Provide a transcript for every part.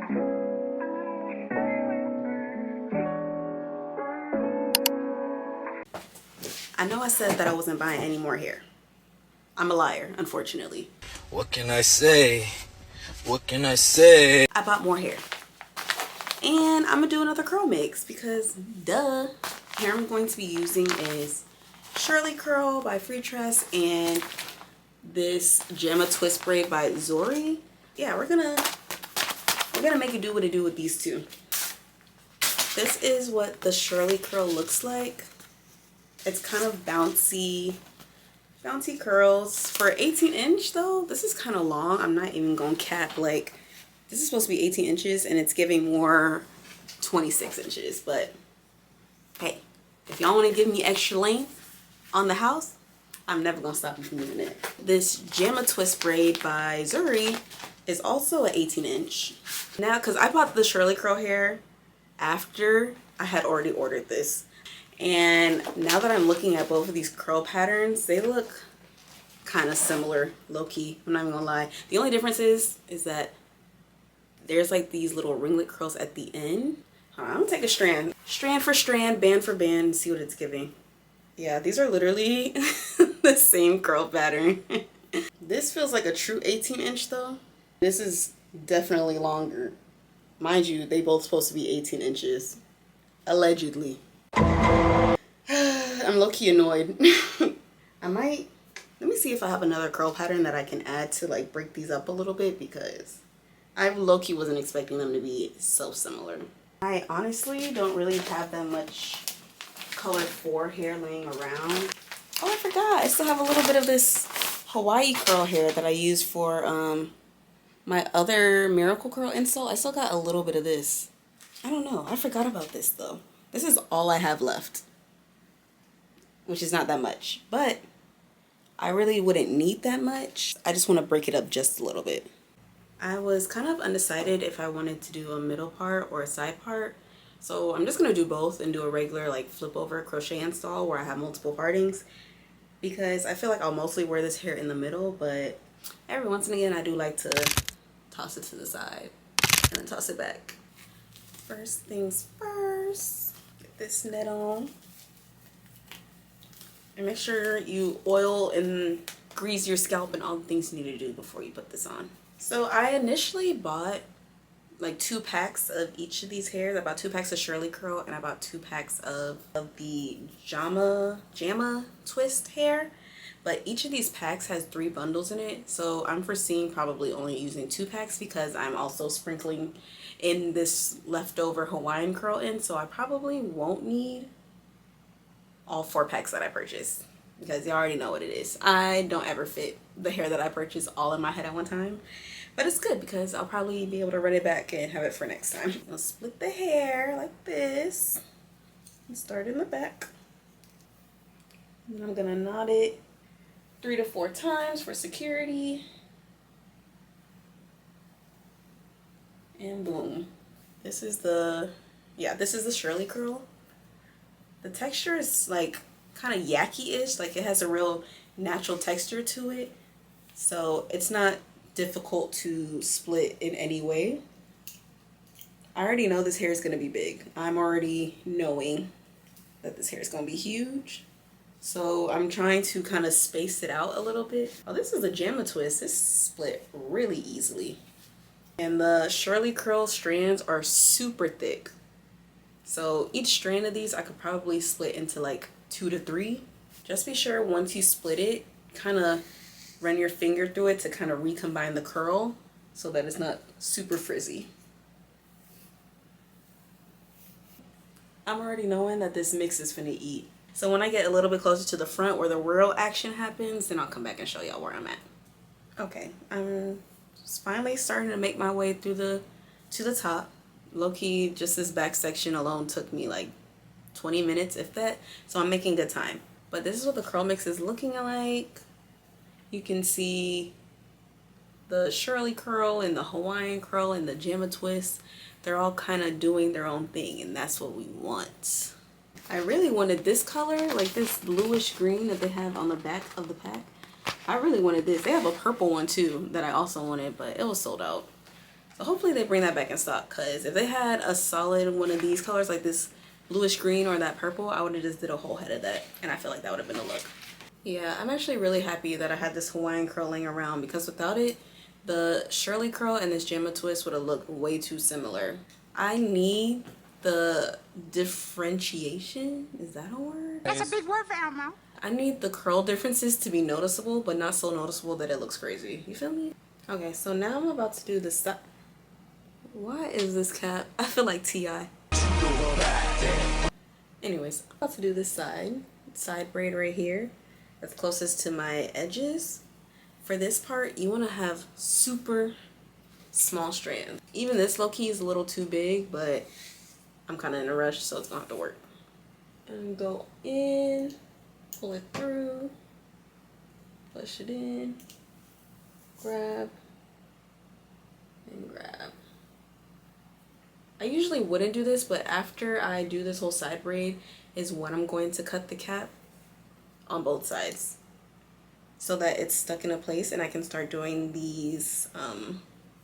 I know I said that I wasn't buying any more hair. I'm a liar, unfortunately. What can I say? What can I say? I bought more hair. And I'm gonna do another curl mix because duh. Hair I'm going to be using is Shirley Curl by Freetress and this Jama twist braid by Zury. Yeah, we're gonna make it do what it do with these two. This is what the Shirley Curl looks like. It's kind of bouncy curls. For 18-inch though, this is kind of long. I'm not even gonna cap, like, this is supposed to be 18 inches and it's giving more 26 inches. But hey, if y'all want to give me extra length on the house, I'm never gonna stop you from doing it. This Jama twist braid by Zury is also an 18-inch. Now, because I bought the Shirley Curl hair after I had already ordered this. And now that I'm looking at both of these curl patterns, they look kind of similar, low-key. I'm not even gonna lie. The only difference is that there's like these little ringlet curls at the end. I'm gonna take a strand for strand, band for band, and see what it's giving. Yeah, these are literally the same curl pattern. This feels like a true 18-inch though. This is definitely longer. Mind you, they both supposed to be 18 inches. Allegedly. I'm low-key annoyed. Let me see if I have another curl pattern that I can add to like break these up a little bit, because I low-key wasn't expecting them to be so similar. I honestly don't really have that much color 4 hair laying around. Oh, I forgot. I still have a little bit of this Hawaii curl hair that I used for my other Miracle Curl install. I still got a little bit of this. I don't know. I forgot about this though. This is all I have left, which is not that much, but I really wouldn't need that much. I just want to break it up just a little bit. I was kind of undecided if I wanted to do a middle part or a side part. So I'm just going to do both and do a regular like flip over crochet install where I have multiple partings, because I feel like I'll mostly wear this hair in the middle, but every once and again I do like to toss it to the side and then toss it back. First things first, get this net on. And make sure you oil and grease your scalp and all the things you need to do before you put this on. So I initially bought like 2 packs of each of these hairs. I bought 2 packs of Shirley Curl and I bought 2 packs of the Jama twist hair. But each of these packs has 3 bundles in it. So I'm foreseeing probably only using 2 packs because I'm also sprinkling in this leftover Hawaiian curl in. So I probably won't need all 4 packs that I purchased, because you already know what it is. I don't ever fit the hair that I purchase all in my head at one time. But it's good because I'll probably be able to run it back and have it for next time. I'll split the hair like this and start in the back. And I'm gonna knot it 3 to 4 times for security. And boom. This is the Shirley Curl. The texture is like kind of yucky-ish, like it has a real natural texture to it. So it's not difficult to split in any way. I already know this hair is going to be big. I'm already knowing that this hair is going to be huge. So I'm trying to kind of space it out a little bit. Oh, this is a Jama twist. This split really easily. And the Shirley Curl strands are super thick. So each strand of these I could probably split into like 2 to 3. Just be sure once you split it, kind of run your finger through it to kind of recombine the curl so that it's not super frizzy. I'm already knowing that this mix is finna eat. So when I get a little bit closer to the front where the real action happens, then I'll come back and show y'all where I'm at. Okay, I'm just finally starting to make my way through to the top. Low-key, just this back section alone took me like 20 minutes, if that. So I'm making good time. But this is what the curl mix is looking like. You can see the Shirley Curl and the Hawaiian Curl and the Jama twist. They're all kind of doing their own thing, and that's what we want. I really wanted this color, like this bluish green that they have on the back of the pack. I really wanted this. They have a purple one too that I also wanted, but it was sold out. So hopefully they bring that back in stock, because if they had a solid one of these colors, like this bluish green or that purple, I would have just did a whole head of that, and I feel like that would have been the look. Yeah, I'm actually really happy that I had this Hawaiian curling around, because without it, the Shirley curl and this Jama twist would have looked way too similar. I need the differentiation, is that a word? That's a big word for Elmo. I need the curl differences to be noticeable, but not so noticeable that it looks crazy. You feel me? Okay, so now I'm about to do the side. Why is this cap? I feel like T.I. Anyways, I'm about to do this side braid right here. That's closest to my edges. For this part, you want to have super small strands. Even this low-key is a little too big, but I'm kind of in a rush, so it's gonna have to work. And go in, pull it through, push it in, grab, and grab. I usually wouldn't do this, but after I do this whole side braid is when I'm going to cut the cap on both sides, so that it's stuck in a place and I can start doing these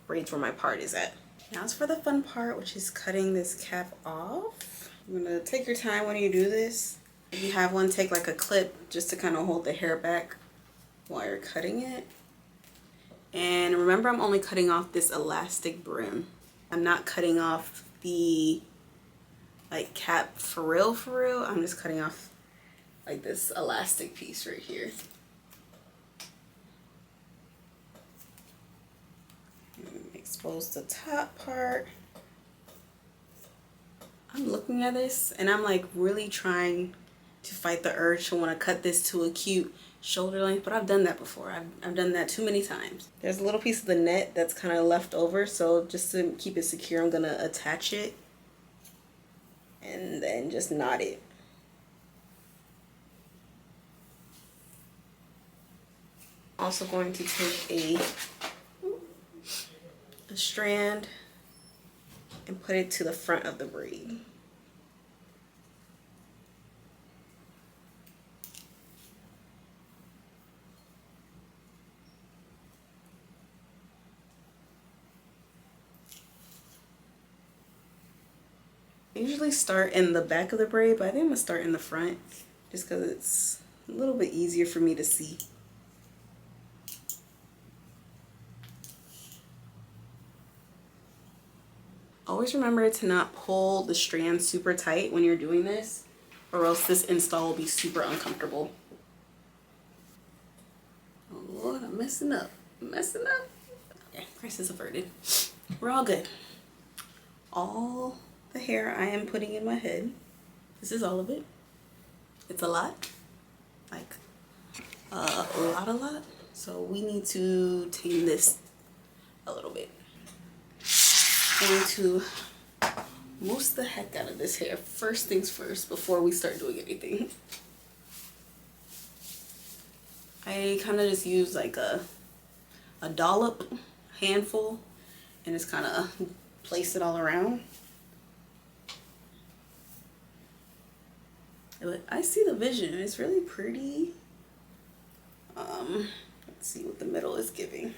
braids where my part is at. Now it's for the fun part, which is cutting this cap off. I'm gonna take your time when you do this. If you have one, take like a clip just to kind of hold the hair back while you're cutting it. And remember, I'm only cutting off this elastic brim. I'm not cutting off the like cap for real. I'm just cutting off like this elastic piece right here. Expose the top part. I'm looking at this and I'm like really trying to fight the urge to want to cut this to a cute shoulder length, but I've done that before. I've done that too many times. There's a little piece of the net that's kind of left over, so just to keep it secure, I'm gonna attach it and then just knot it. Also going to take a strand and put it to the front of the braid. I usually start in the back of the braid, but I think I'm gonna start in the front just because it's a little bit easier for me to see. Always remember to not pull the strand super tight when you're doing this, or else this install will be super uncomfortable. Oh Lord, I'm messing up. Okay, crisis averted. We're all good. All the hair I am putting in my head. This is all of it. It's a lot. Like a lot. So we need to tame this a little bit. I'm going to mousse the heck out of this hair first things first before we start doing anything. I kind of just use like a dollop, handful, and just kind of place it all around. But I see the vision. It's really pretty. Let's see what the middle is giving.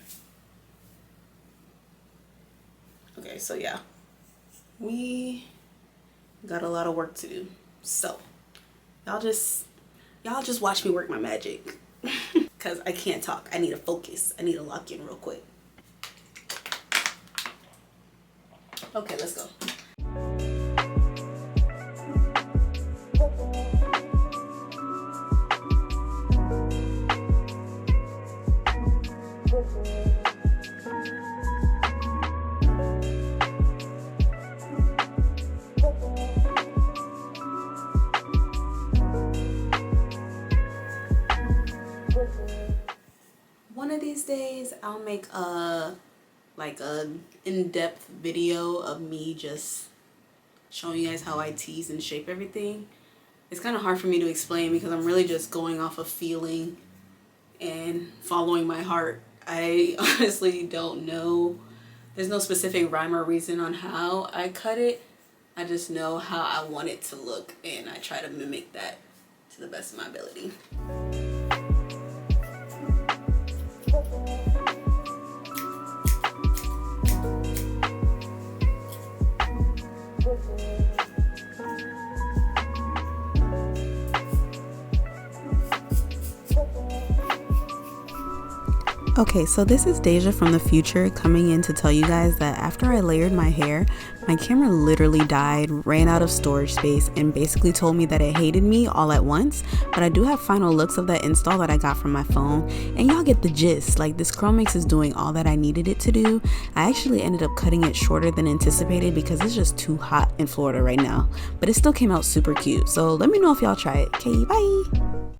Okay, so yeah, we got a lot of work to do. So y'all just watch me work my magic, because I can't talk. I need to focus. I need to lock in real quick. Okay, let's go. One of these days I'll make a in-depth video of me just showing you guys how I tease and shape everything. It's kind of hard for me to explain because I'm really just going off of feeling and following my heart. I honestly don't know. There's no specific rhyme or reason on how I cut it. I just know how I want it to look, and I try to mimic that to the best of my ability. Okay, so this is Deja from the future coming in to tell you guys that after I layered my hair, my camera literally died, ran out of storage space, and basically told me that it hated me all at once. But I do have final looks of that install that I got from my phone, and y'all get the gist. Like, this curl mix is doing all that I needed it to do. I actually ended up cutting it shorter than anticipated because it's just too hot in Florida right now. But it still came out super cute, so let me know if y'all try it. Okay, bye!